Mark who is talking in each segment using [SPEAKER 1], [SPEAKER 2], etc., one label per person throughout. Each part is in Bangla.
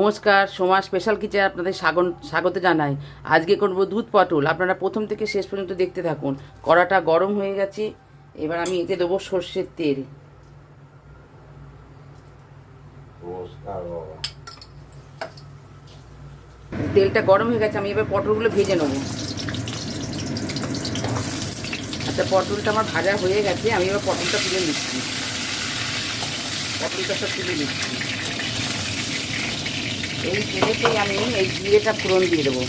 [SPEAKER 1] নমস্কার, সোমা স্পেশাল কিচেনে আপনাদের স্বাগত জানাই। আজকে করব দুধ পটল। আপনারা প্রথম থেকে শেষ পর্যন্ত দেখতে থাকুন। কড়াটা গরম হয়ে গেছে, এবার আমি এতে দেবো সর্ষের তেল। তেলটা গরম হয়ে গেছে, আমি এবার পটলগুলো ভেজে নেব। আচ্ছা, পটলটা আমার ভাজা হয়ে গেছে, আমি এবার পটলটা তুলে নিচ্ছি। পটলটা সব তুলে নিচ্ছি। এই তেলেতেই আমি এই জিরেটা ফোড়ন দিয়ে দেবো।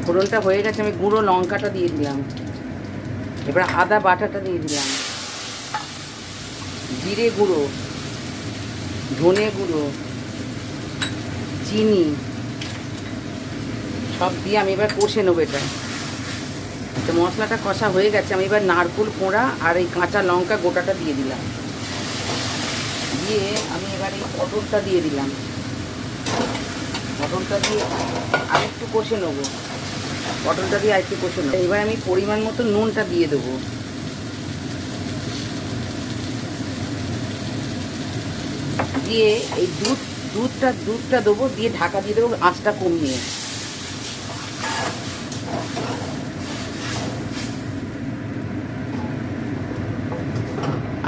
[SPEAKER 1] ফোড়নটা হয়ে গেছে, আমি গুঁড়ো লঙ্কাটা দিয়ে দিলাম। এবার আদা বাটাটা দিয়ে দিলাম, জিরে গুঁড়ো, ধনে গুঁড়ো, চিনি সব দিয়ে আমি এবার কষে নেবো এটা। তো মশলাটা কষা হয়ে গেছে, আমি এবার নারকেল কোঁড়া আর এই কাঁচা লঙ্কা গোটাটা দিয়ে দিলাম। দিয়ে আমি এবার এই পটলটা দিয়ে দিলাম। পটলটা দিয়ে আরেকটু কষে নেবো। পটলটা দিয়ে আরেকটু কষে নেবো। এবার আমি পরিমাণ মতো নুনটা দিয়ে দেবো। দিয়ে এই দুধটা দেবো, দিয়ে ঢাকা দিয়ে দেবো আঁচটা কমিয়ে।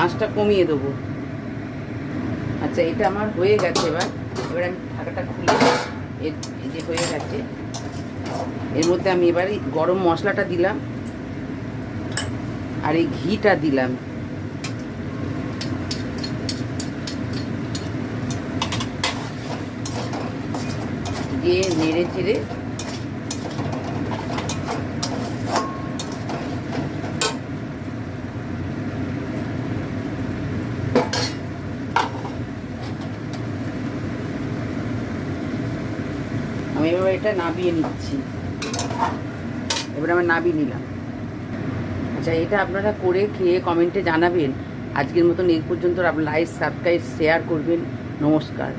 [SPEAKER 1] আঁচটা কমিয়ে দেবো। আচ্ছা, এটা আমার হয়ে গেছে। এবার আমি ঢাকাটা খুলে, এই যে হয়ে গেছে, এর মধ্যে আমি এবার গরম মশলাটা দিলাম আর এই ঘিটা দিলাম। দিয়ে নেড়ে চেড়ে আমি এবার এটা নাবিয়ে নিচ্ছি। এবার আমি নাবিয়ে নিলাম। আচ্ছা, এটা আপনারা করে খেয়ে কমেন্টে জানাবেন। আজকের মতন এই পর্যন্ত। আপনার লাইক, সাবস্ক্রাইব, শেয়ার করবেন। নমস্কার।